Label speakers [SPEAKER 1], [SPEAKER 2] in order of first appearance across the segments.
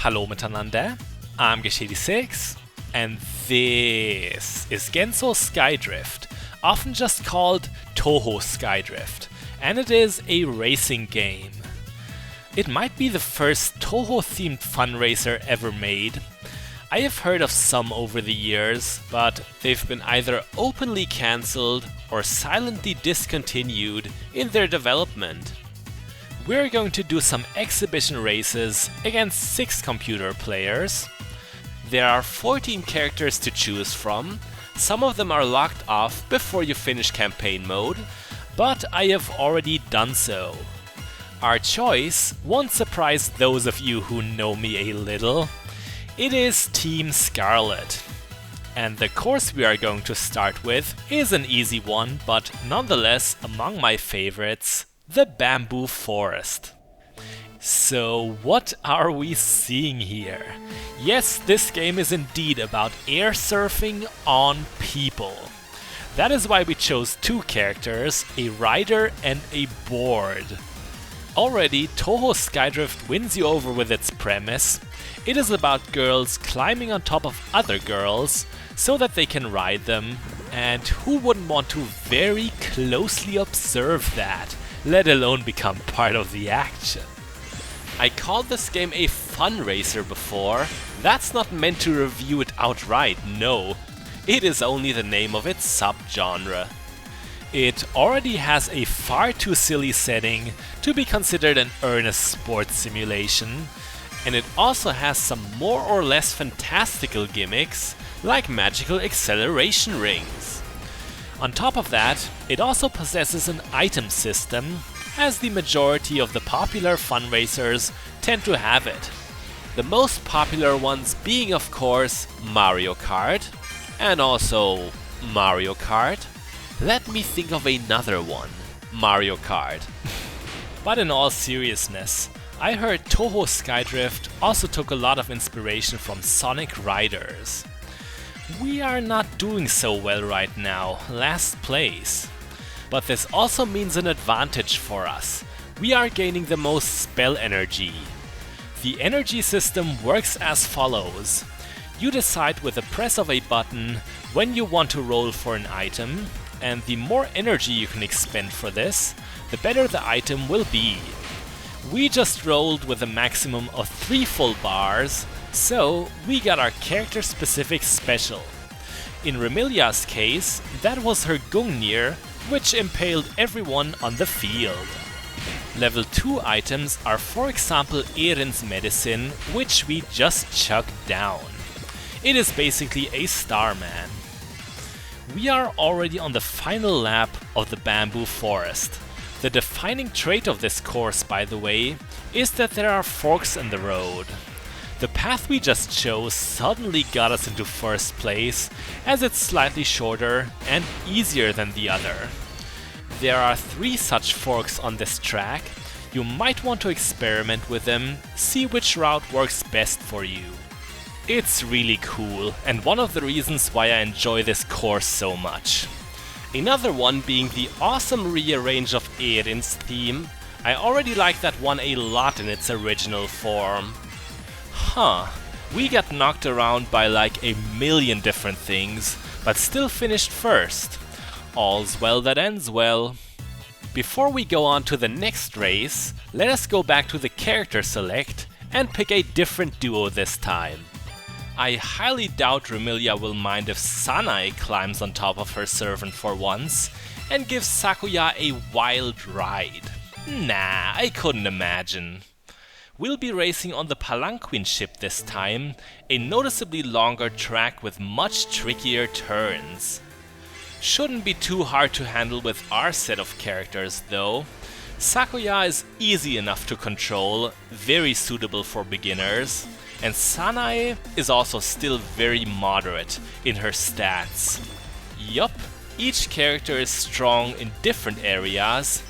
[SPEAKER 1] Hallo miteinander, I'm Gensou and this is Gensou Skydrift, often just called Touhou Skydrift, and it is a racing game. It might be the first Touhou-themed fundraiser ever made. I have heard of some over the years, but they've been either openly cancelled or silently discontinued in their development. We're going to do some exhibition races against 6 computer players. There are 14 characters to choose from. Some of them are locked off before you finish campaign mode, but I have already done so. Our choice won't surprise those of you who know me a little. It is Team Scarlet. And the course we are going to start with is an easy one, but nonetheless among my favorites, the Bamboo Forest. So what are we seeing here? Yes, this game is indeed about air surfing on people. That is why we chose 2 characters, a rider and a board. Already, Touhou Skydrift wins you over with its premise. It is about girls climbing on top of other girls so that they can ride them, and who wouldn't want to very closely observe that, let alone become part of the action? I called this game a fundraiser before. That's not meant to review it outright, no. It is only the name of its subgenre. It already has a far too silly setting to be considered an earnest sports simulation, and it also has some more or less fantastical gimmicks, like magical acceleration rings. On top of that, it also possesses an item system, as the majority of the popular fundraisers tend to have it. The most popular ones being, of course, Mario Kart, and also Mario Kart. Let me think of another one, Mario Kart. But in all seriousness, I heard Touhou Skydrift also took a lot of inspiration from Sonic Riders. We are not doing so well right now, last place. But this also means an advantage for us. We are gaining the most spell energy. The energy system works as follows. You decide with the press of a button when you want to roll for an item, and the more energy you can expend for this, the better the item will be. We just rolled with a maximum of 3 full bars, so we got our character-specific special. In Remilia's case, that was her Gungnir, which impaled everyone on the field. Level 2 items are, for example, Erin's medicine, which we just chucked down. It is basically a Starman. We are already on the final lap of the Bamboo Forest. The defining trait of this course, by the way, is that there are forks in the road. The path we just chose suddenly got us into first place, as it's slightly shorter and easier than the other. There are 3 such forks on this track. You might want to experiment with them, see which route works best for you. It's really cool, and one of the reasons why I enjoy this course so much. Another one being the awesome rearrange of Erin's theme. I already like that one a lot in its original form. We got knocked around by like a million different things, but still finished first. All's well that ends well. Before we go on to the next race, let us go back to the character select and pick a different duo this time. I highly doubt Remilia will mind if Sanae climbs on top of her servant for once and gives Sakuya a wild ride. Nah, I couldn't imagine. We'll be racing on the Palanquin ship this time, a noticeably longer track with much trickier turns. Shouldn't be too hard to handle with our set of characters though. Sakuya is easy enough to control, very suitable for beginners, and Sanae is also still very moderate in her stats. Yup, each character is strong in different areas.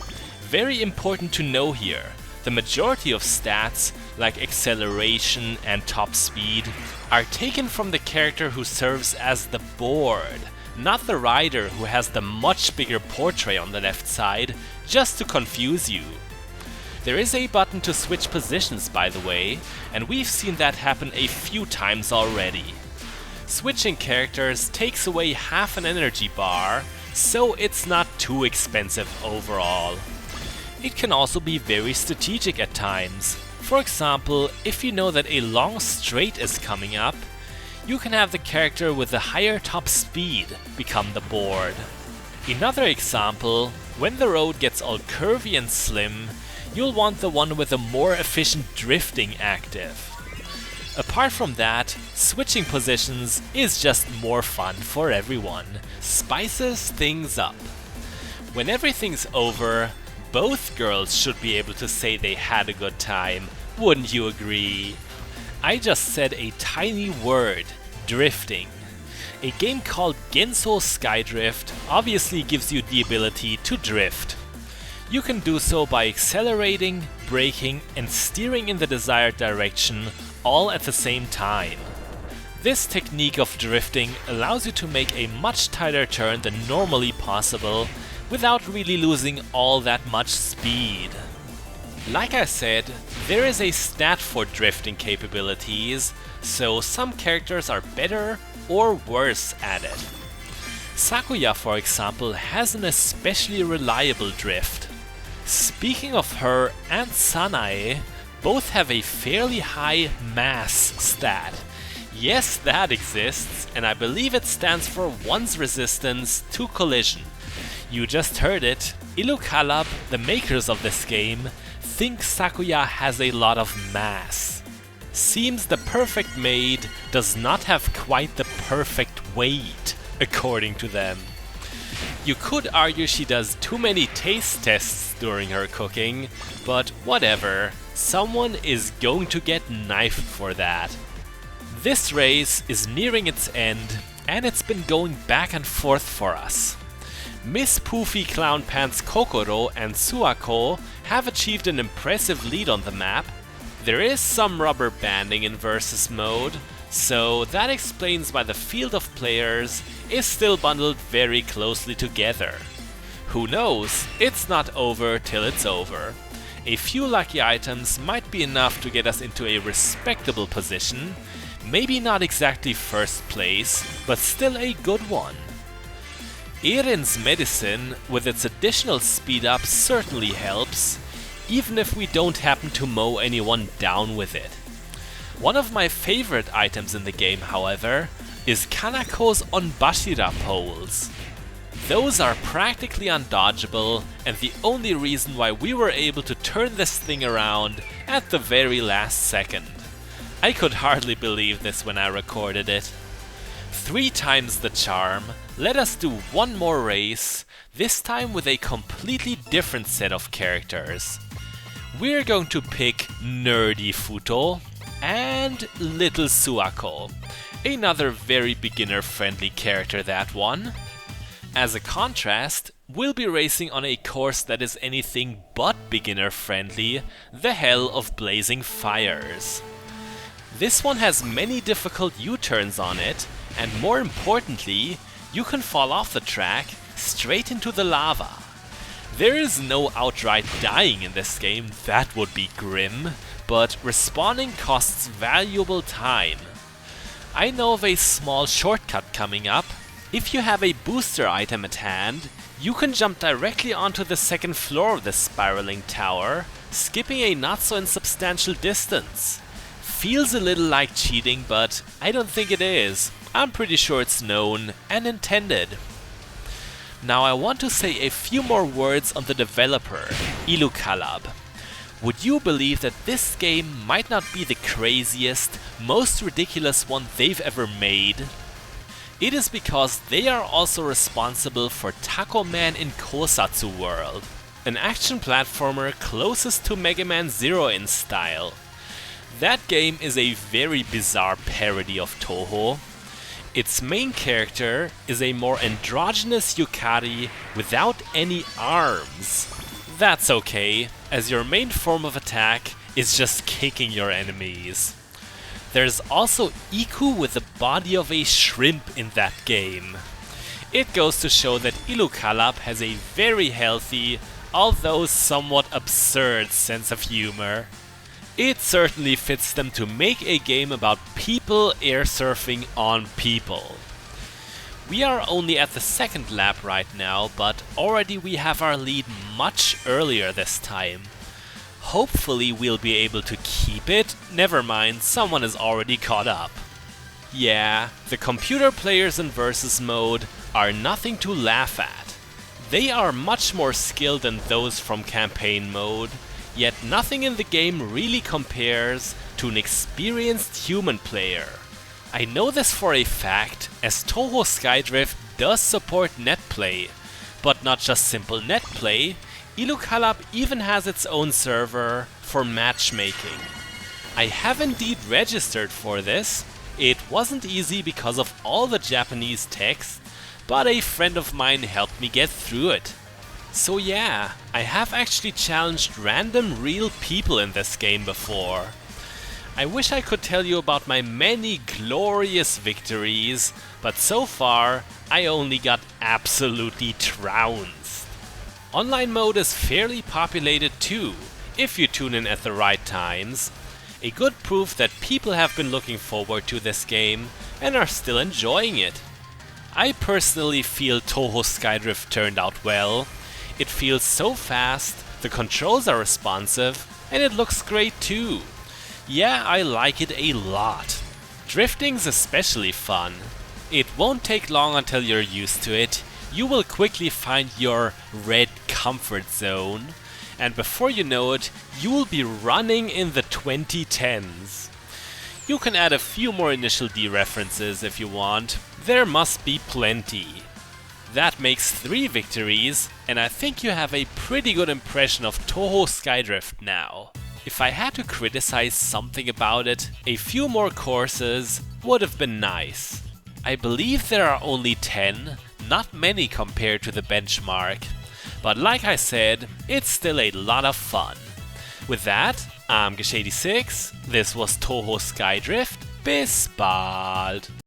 [SPEAKER 1] Very important to know here. The majority of stats, like acceleration and top speed, are taken from the character who serves as the board, not the rider who has the much bigger portrait on the left side, just to confuse you. There is a button to switch positions, by the way, and we've seen that happen a few times already. Switching characters takes away half an energy bar, so it's not too expensive overall. It can also be very strategic at times. For example, if you know that a long straight is coming up, you can have the character with the higher top speed become the board. Another example, when the road gets all curvy and slim, you'll want the one with a more efficient drifting active. Apart from that, switching positions is just more fun for everyone. Spices things up. When everything's over, both girls should be able to say they had a good time, wouldn't you agree? I just said a tiny word, drifting. A game called Gensou Skydrift obviously gives you the ability to drift. You can do so by accelerating, braking and steering in the desired direction all at the same time. This technique of drifting allows you to make a much tighter turn than normally possible without really losing all that much speed. Like I said, there is a stat for drifting capabilities, so some characters are better or worse at it. Sakuya, for example, has an especially reliable drift. Speaking of her and Sanae, both have a fairly high mass stat. Yes, that exists, and I believe it stands for one's resistance to collision. You just heard it, IlluCalab, the makers of this game, think Sakuya has a lot of mass. Seems the perfect maid does not have quite the perfect weight, according to them. You could argue she does too many taste tests during her cooking, but whatever, someone is going to get knifed for that. This race is nearing its end, and it's been going back and forth for us. Miss Poofy Clown Pants Kokoro and Suako have achieved an impressive lead on the map. There is some rubber banding in versus mode, so that explains why the field of players is still bundled very closely together. Who knows, it's not over till it's over. A few lucky items might be enough to get us into a respectable position, maybe not exactly first place, but still a good one. Erin's medicine, with its additional speed up, certainly helps, even if we don't happen to mow anyone down with it. One of my favorite items in the game, however, is Kanako's Onbashira poles. Those are practically undodgeable, and the only reason why we were able to turn this thing around at the very last second. I could hardly believe this when I recorded it. 3 times the charm, let us do one more race, this time with a completely different set of characters. We're going to pick Nerdy Futo and Little Suako, another very beginner-friendly character, that one. As a contrast, we'll be racing on a course that is anything but beginner-friendly, the Hell of Blazing Fires. This one has many difficult U-turns on it, and more importantly, you can fall off the track straight into the lava. There is no outright dying in this game, that would be grim, but respawning costs valuable time. I know of a small shortcut coming up. If you have a booster item at hand, you can jump directly onto the second floor of the spiraling tower, skipping a not so insubstantial distance. Feels a little like cheating, but I don't think it is. I'm pretty sure it's known and intended. Now I want to say a few more words on the developer, IlluCalab. Would you believe that this game might not be the craziest, most ridiculous one they've ever made? It is because they are also responsible for Taco Man in Kosatsu World, an action platformer closest to Mega Man Zero in style. That game is a very bizarre parody of Touhou. Its main character is a more androgynous Yukari without any arms. That's okay, as your main form of attack is just kicking your enemies. There's also Iku with the body of a shrimp in that game. It goes to show that IlluCalab has a very healthy, although somewhat absurd sense of humor. It certainly fits them to make a game about people air surfing on people. We are only at the second lap right now, but already we have our lead much earlier this time. Hopefully we'll be able to keep it. Never mind, someone is already caught up. Yeah, the computer players in versus mode are nothing to laugh at. They are much more skilled than those from campaign mode, yet nothing in the game really compares to an experienced human player. I know this for a fact, as Touhou Skydrift does support netplay, but not just simple netplay. IlluCalab even has its own server for matchmaking. I have indeed registered for this. It wasn't easy because of all the Japanese text, but a friend of mine helped me get through it. So yeah, I have actually challenged random real people in this game before. I wish I could tell you about my many glorious victories, but so far I only got absolutely trounced. Online mode is fairly populated too, if you tune in at the right times. A good proof that people have been looking forward to this game and are still enjoying it. I personally feel Touhou Skydrift turned out well. It feels so fast, the controls are responsive, and it looks great too. Yeah, I like it a lot. Drifting's especially fun. It won't take long until you're used to it. You will quickly find your red comfort zone, and before you know it, you will be running in the 2010s. You can add a few more Initial D references if you want. There must be plenty. That makes 3 victories, and I think you have a pretty good impression of Touhou Skydrift now. If I had to criticize something about it, a few more courses would have been nice. I believe there are only 10, not many compared to the benchmark. But like I said, it's still a lot of fun. With that, I'm Gensou 6, this was Touhou Skydrift, bis bald!